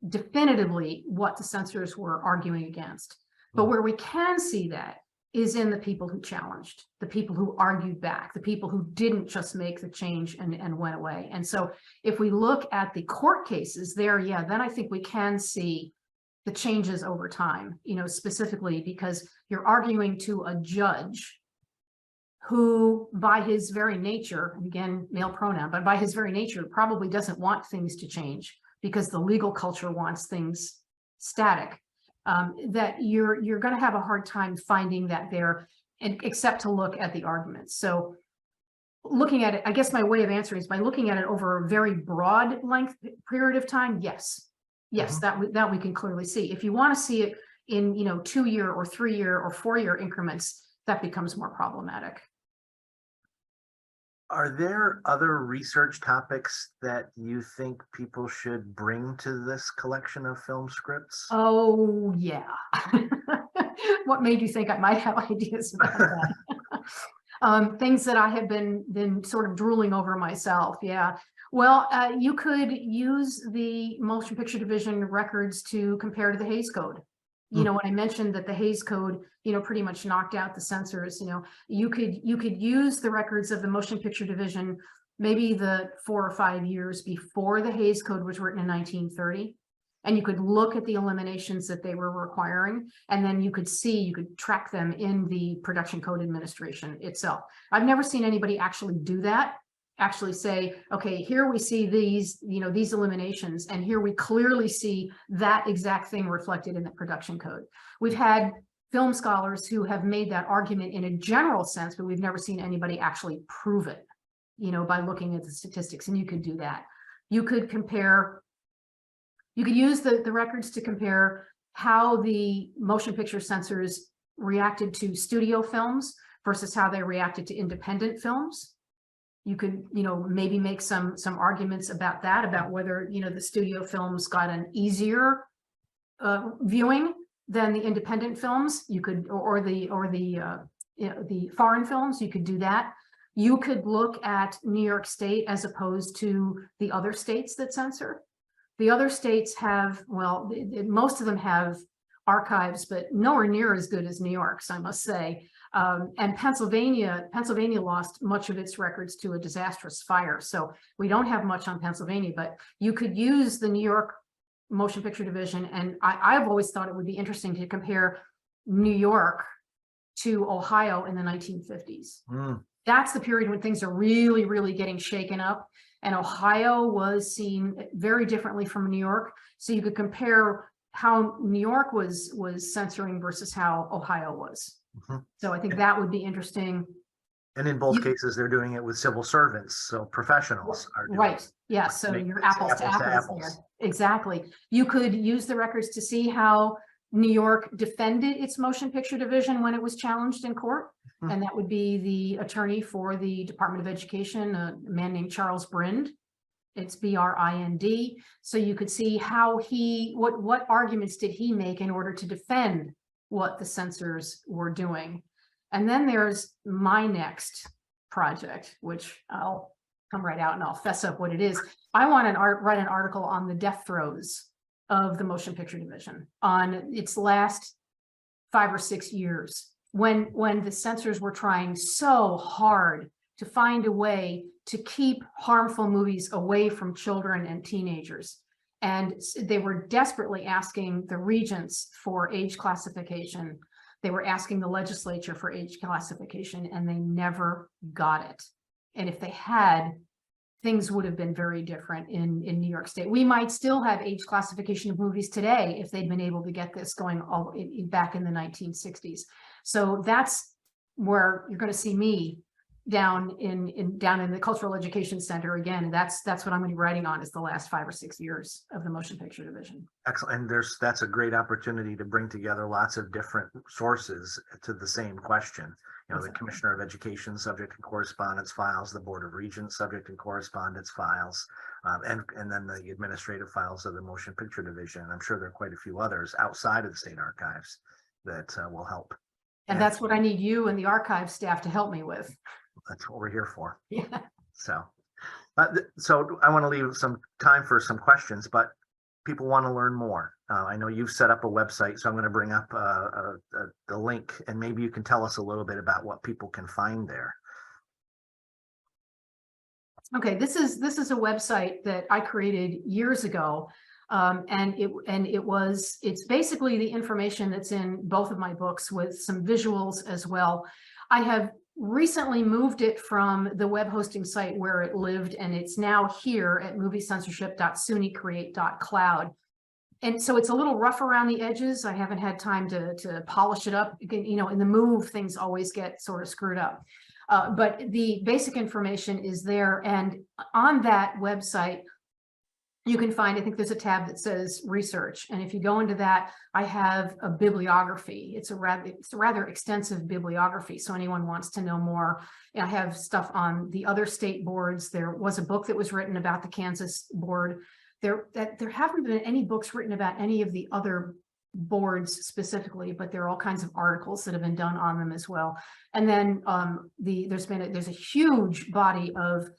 definitively what the censors were arguing against. But where we can see that is in the people who challenged, the people who argued back, the people who didn't just make the change and went away. And so if we look at the court cases there, yeah, then I think we can see the changes over time, specifically because you're arguing to a judge who by his very nature, again, male pronoun, but by his very nature probably doesn't want things to change because the legal culture wants things static. That you're going to have a hard time finding that there, except to look at the arguments. So looking at it, I guess my way of answering is by looking at it over a very broad length period of time. Yes, that we can clearly see. If you want to see it in 2-year or 3-year or 4-year increments, that becomes more problematic. Are there other research topics that you think people should bring to this collection of film scripts? Oh, yeah. What made you think I might have ideas about that? Things that I have been sort of drooling over myself. Yeah. Well, you could use the motion picture division records to compare to the Hays Code. When I mentioned that the Hays Code, pretty much knocked out the censors, you could use the records of the motion picture division, maybe the 4 or 5 years before the Hays Code was written in 1930. And you could look at the eliminations that they were requiring, and then you could track them in the Production Code Administration itself. I've never seen anybody actually do that actually say, okay, here we see these, these eliminations, and here we clearly see that exact thing reflected in the production code. We've had film scholars who have made that argument in a general sense, but we've never seen anybody actually prove it, by looking at the statistics, and you could do that. You could compare, you could use the records to compare how the motion picture censors reacted to studio films versus how they reacted to independent films. You could, maybe make some arguments about that, about whether, the studio films got an easier viewing than the independent films. You could, or the foreign films. You could do that. You could look at New York State as opposed to the other states that censor. The other states have, well, most of them have archives, but nowhere near as good as New York's, I must say. And Pennsylvania lost much of its records to a disastrous fire. So we don't have much on Pennsylvania, but you could use the New York Motion Picture Division. And I've always thought it would be interesting to compare New York to Ohio in the 1950s. That's the period when things are really, really getting shaken up. And Ohio was seen very differently from New York. So you could compare how New York was censoring versus how Ohio was. So I think that would be interesting. And in both cases, they're doing it with civil servants, so professionals are doing right. it. Yeah, so you're apples to apples there. Exactly. You could use the records to see how New York defended its motion picture division when it was challenged in court. And that would be the attorney for the Department of Education, a man named Charles Brind. It's B-R-I-N-D. So you could see how what arguments did he make in order to defend what the censors were doing. And then there's my next project, which I'll come right out and I'll fess up what it is. I want to write an article on the death throes of the motion picture division, on its last 5 or 6 years, when the censors were trying so hard to find a way to keep harmful movies away from children and teenagers. And they were desperately asking the regents for age classification. They were asking the legislature for age classification, and they never got it. And if they had, things would have been very different in New York State. We might still have age classification of movies today if they'd been able to get this going back in the 1960s. So that's where you're going to see me down in the Cultural Education Center again. And that's what I'm going to be writing on, is the last 5 or 6 years of the motion picture division. Excellent. And that's a great opportunity to bring together lots of different sources to the same question. The Commissioner of Education subject and correspondence files, the Board of Regents subject and correspondence files, and then the administrative files of the Motion Picture Division. I'm sure there are quite a few others outside of the state archives that will help. And that's what I need you and the archive staff to help me with. That's what we're here for. Yeah. So I want to leave some time for some questions, but people want to learn more. I know you've set up a website, so I'm going to bring up the link, and maybe you can tell us a little bit about what people can find there. Okay, this is a website that I created years ago, and it's basically the information that's in both of my books with some visuals as well. I have recently moved it from the web hosting site where it lived, and it's now here at moviecensorship.sunycreate.cloud. And so it's a little rough around the edges. I haven't had time to polish it up. In the move, things always get sort of screwed up. But the basic information is there. And on that website, you can find, I think there's a tab that says research. And if you go into that, I have a bibliography. It's a rather extensive bibliography. So anyone wants to know more, I have stuff on the other state boards. There was a book that was written about the Kansas board. There haven't been any books written about any of the other boards specifically, but there are all kinds of articles that have been done on them as well. And then there's a huge body of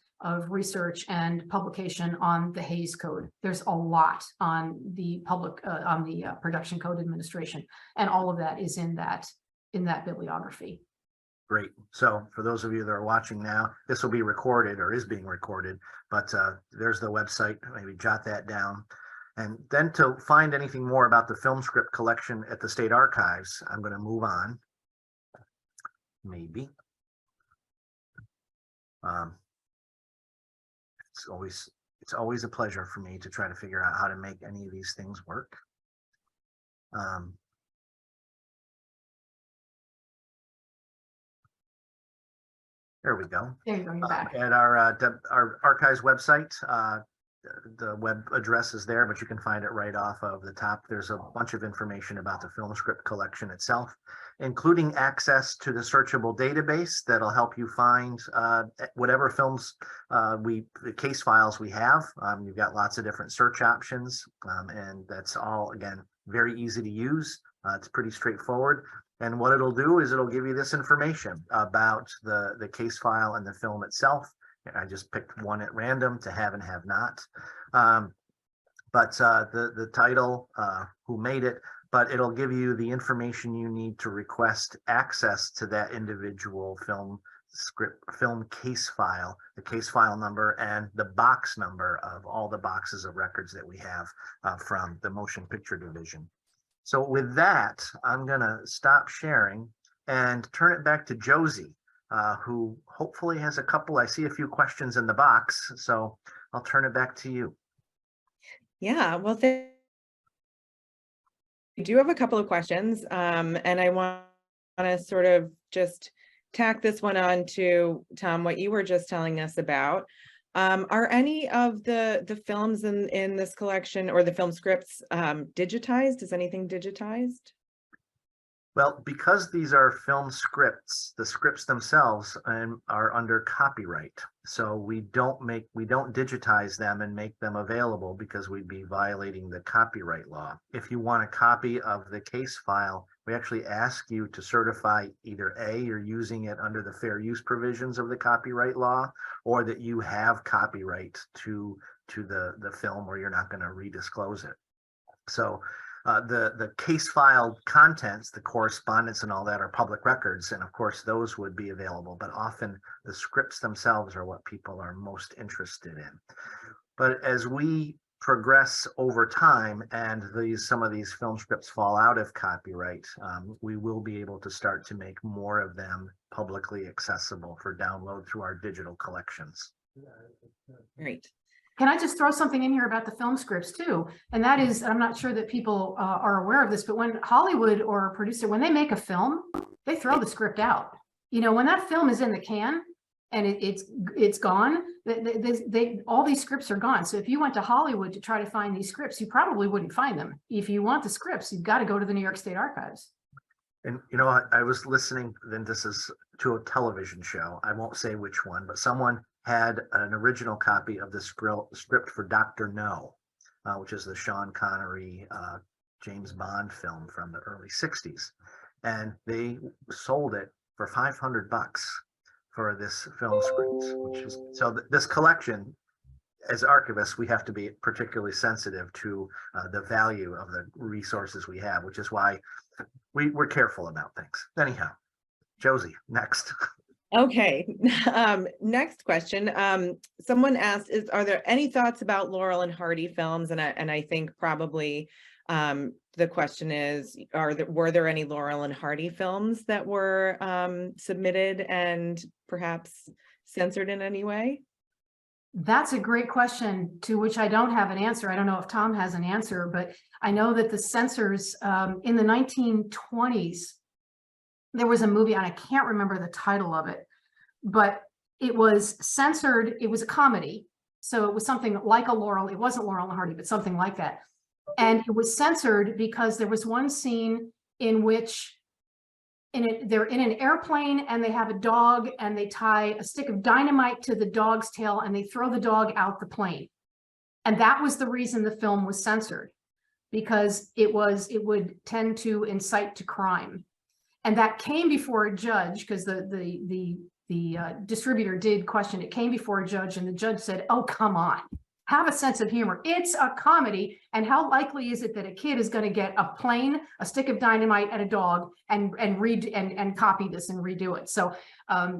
research and publication on the Hays Code. There's a lot on the Production Code Administration, and all of that is in that bibliography. Great. So for those of you that are watching now, this will be recorded or is being recorded, but there's the website. Maybe jot that down. And then to find anything more about the film script collection at the state archives, I'm going to move on. Maybe. it's always a pleasure for me to try to figure out how to make any of these things work. There we go. There you go, you're back. At our archives website, the web address is there, but you can find it right off of the top. There's a bunch of information about the film script collection itself, including access to the searchable database that'll help you find whatever films the case files we have. You've got lots of different search options, and that's all, again, very easy to use. It's pretty straightforward. And what it'll do is it'll give you this information about the case file and the film itself. I just picked one at random to have and have not. But the title, who made it, but it'll give you the information you need to request access to that individual film case file, the case file number and the box number of all the boxes of records that we have from the motion picture division. So with that, I'm gonna stop sharing and turn it back to Josie, who hopefully has a couple. I see a few questions in the box, so I'll turn it back to you. Yeah, well, I do have a couple of questions, and I want to sort of just tack this one on to, Tom, what you were just telling us about. Are any of the films in this collection, or the film scripts, digitized? Is anything digitized? Well, because these are film scripts, the scripts themselves are under copyright. So we don't digitize them and make them available, because we'd be violating the copyright law. If you want a copy of the case file, we actually ask you to certify either A, you're using it under the fair use provisions of the copyright law, or that you have copyright to the film, or you're not going to redisclose it. So the case file contents, the correspondence and all that, are public records, and of course those would be available, but often the scripts themselves are what people are most interested in. But as we progress over time and some of these film scripts fall out of copyright, we will be able to start to make more of them publicly accessible for download through our digital collections. Great. Can I just throw something in here about the film scripts too? And that is, I'm not sure that people are aware of this, but when Hollywood or a producer, when they make a film, they throw the script out. You know, when that film is in the can and it's gone, all these scripts are gone. So if you went to Hollywood to try to find these scripts, you probably wouldn't find them. If you want the scripts, you've got to go to the New York State Archives. And you know, I was listening, then this is to a television show. I won't say which one, but someone had an original copy of the script for Dr. No, which is the Sean Connery, James Bond film from the early 60s. And they sold it for $500 for this film script, which is, so this collection, as archivists, we have to be particularly sensitive to the value of the resources we have, which is why we're careful about things. Anyhow, Josie, next. Okay, next question. Someone asked, are there any thoughts about Laurel and Hardy films? And I think probably the question is, were there any Laurel and Hardy films that were submitted and perhaps censored in any way? That's a great question to which I don't have an answer. I don't know if Tom has an answer, but I know that the censors in the 1920s, there was a movie, and I can't remember the title of it, but it was censored. It was a comedy. So it was something like a Laurel. It wasn't Laurel and Hardy, but something like that. And it was censored because there was one scene in which they're in an airplane and they have a dog and they tie a stick of dynamite to the dog's tail and they throw the dog out the plane. And that was the reason the film was censored, because it would tend to incite to crime. And that came before a judge, because the distributor did question it, came before a judge, and the judge said, oh, come on, have a sense of humor. It's a comedy. And how likely is it that a kid is going to get a plane, a stick of dynamite, and a dog and copy this and redo it? So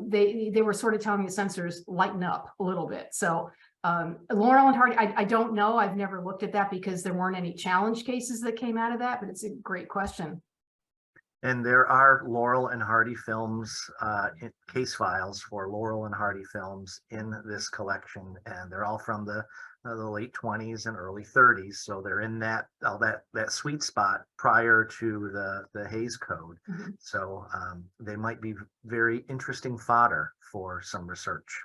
they were sort of telling the censors, lighten up a little bit. So Laurel and Hardy, I don't know. I've never looked at that because there weren't any challenge cases that came out of that, but it's a great question. And there are Laurel and Hardy films, case files for Laurel and Hardy films in this collection, and they're all from the late 20s and early 30s. So they're in that sweet spot prior to the Hays Code. Mm-hmm. So they might be very interesting fodder for some research.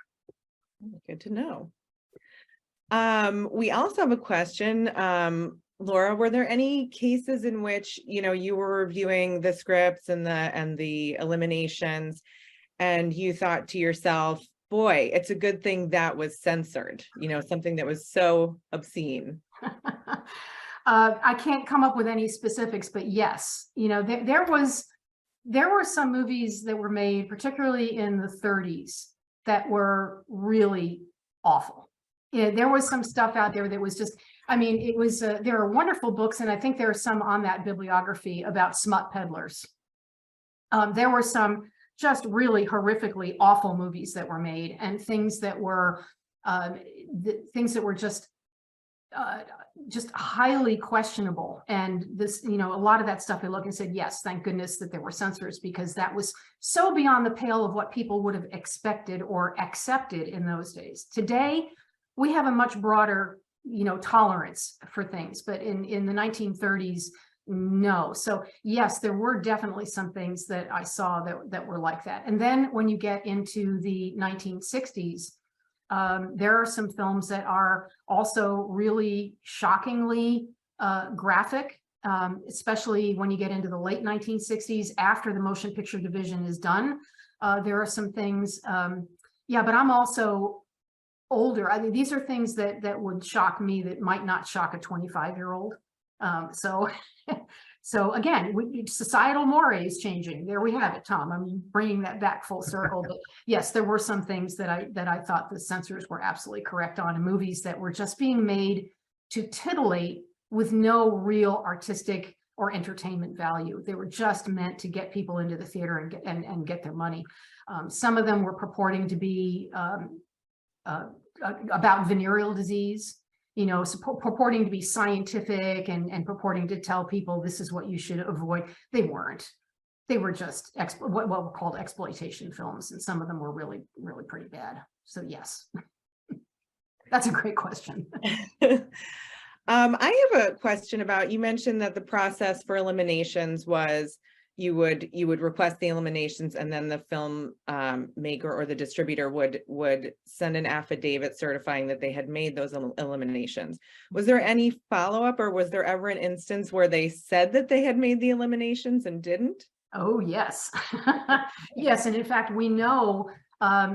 Good to know. We also have a question. Laura, were there any cases in which, you were reviewing the scripts and the eliminations, and you thought to yourself, boy, it's a good thing that was censored, something that was so obscene? I can't come up with any specifics, but yes, there were some movies that were made, particularly in the 30s, that were really awful. There was some stuff out there that was just, it was, there are wonderful books, and I think there are some on that bibliography about smut peddlers. There were some just really horrifically awful movies that were made, and things that were just highly questionable. And this, a lot of that stuff, I looked and said, yes, thank goodness that there were censors, because that was so beyond the pale of what people would have expected or accepted in those days. Today, we have a much broader, tolerance for things, but in the 1930s, no. So yes, there were definitely some things that I saw that were like that. And then when you get into the 1960s, there are some films that are also really shockingly graphic, especially when you get into the late 1960s, after the motion picture division is done. There are some things, yeah, but I'm also older. These are things that would shock me that might not shock a 25-year-old. So again, societal mores changing. There we have it, Tom. I'm bringing that back full circle. But yes, there were some things that I thought the censors were absolutely correct on, in movies that were just being made to titillate with no real artistic or entertainment value. They were just meant to get people into the theater and get their money. Some of them were purporting to be about venereal disease, purporting to be scientific and purporting to tell people this is what you should avoid. They weren't. They were just what were called exploitation films, and some of them were really, really pretty bad. So yes, that's a great question. I have a question about, you mentioned that the process for eliminations was you would request the eliminations, and then the film maker or the distributor would send an affidavit certifying that they had made those eliminations. Was there any follow-up, or was there ever an instance where they said that they had made the eliminations and didn't? Oh, yes. Yes, and in fact, we know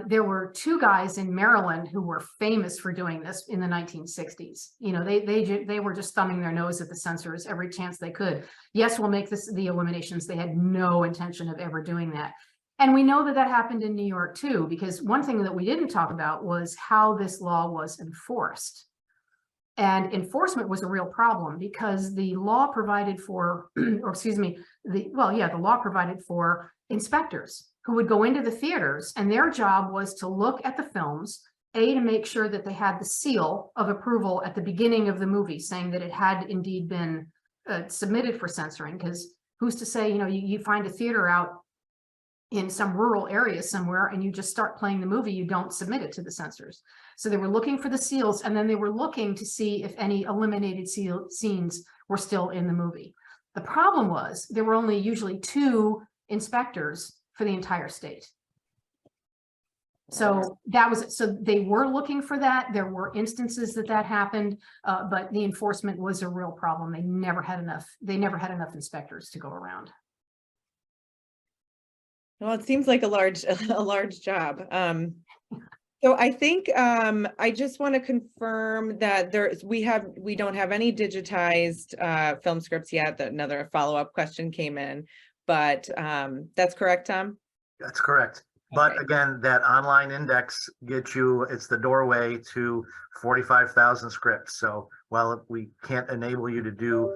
there were two guys in Maryland who were famous for doing this in the 1960s. They were just thumbing their nose at the censors every chance they could. Yes, we'll make the eliminations. They had no intention of ever doing that. And we know that happened in New York too, because one thing that we didn't talk about was how this law was enforced. And enforcement was a real problem, because the law provided for, or excuse me, the law provided for inspectors who would go into the theaters, and their job was to look at the films, to make sure that they had the seal of approval at the beginning of the movie, saying that it had indeed been submitted for censoring. Because who's to say, you find a theater out in some rural area somewhere and you just start playing the movie, you don't submit it to the censors. So they were looking for the seals, and then they were looking to see if any eliminated scenes were still in the movie. The problem was there were only usually 2 inspectors for the entire state. So so they were looking for that. There were instances that happened, but the enforcement was a real problem. They never had enough inspectors to go around. Well, it seems like a large job. So I think I just want to confirm that we don't have any digitized film scripts yet. That another follow-up question came in, but that's correct, Tom? That's correct. But again, that online index gets you, it's the doorway to 45,000 scripts. So while we can't enable you to do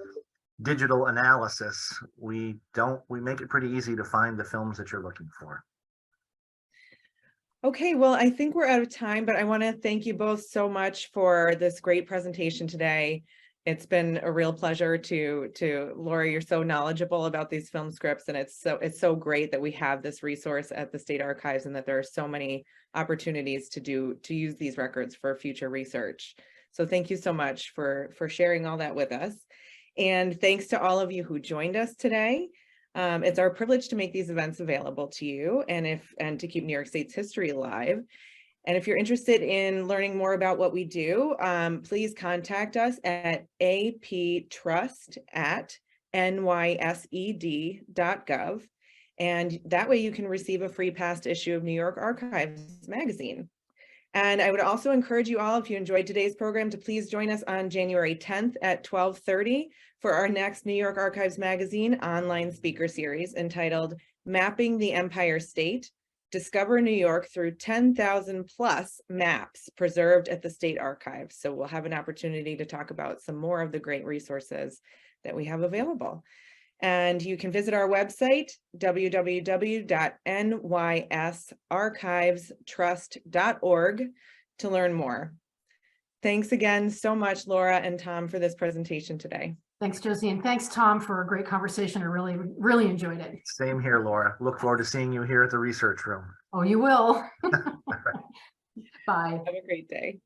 digital analysis, we make it pretty easy to find the films that you're looking for. Okay, well, I think we're out of time, but I want to thank you both so much for this great presentation today. It's been a real pleasure to Laura, you're so knowledgeable about these film scripts, and it's so great that we have this resource at the State Archives and that there are so many opportunities to use these records for future research. So thank you so much for sharing all that with us. And thanks to all of you who joined us today. It's our privilege to make these events available to you and to keep New York State's history alive. And if you're interested in learning more about what we do, please contact us at aptrust@nysed.gov. And that way you can receive a free past issue of New York Archives magazine. And I would also encourage you all, if you enjoyed today's program, to please join us on January 10th at 12:30 for our next New York Archives magazine online speaker series entitled Mapping the Empire State, Discover New York Through 10,000 plus maps preserved at the State Archives. So we'll have an opportunity to talk about some more of the great resources that we have available. And you can visit our website, www.nyarchivestrust.org, to learn more. Thanks again so much, Laura and Tom, for this presentation today. Thanks, Josie, and thanks, Tom, for a great conversation. I really enjoyed it. Same here, Laura. Look forward to seeing you here at the research room. Oh, you will. Bye. Have a great day.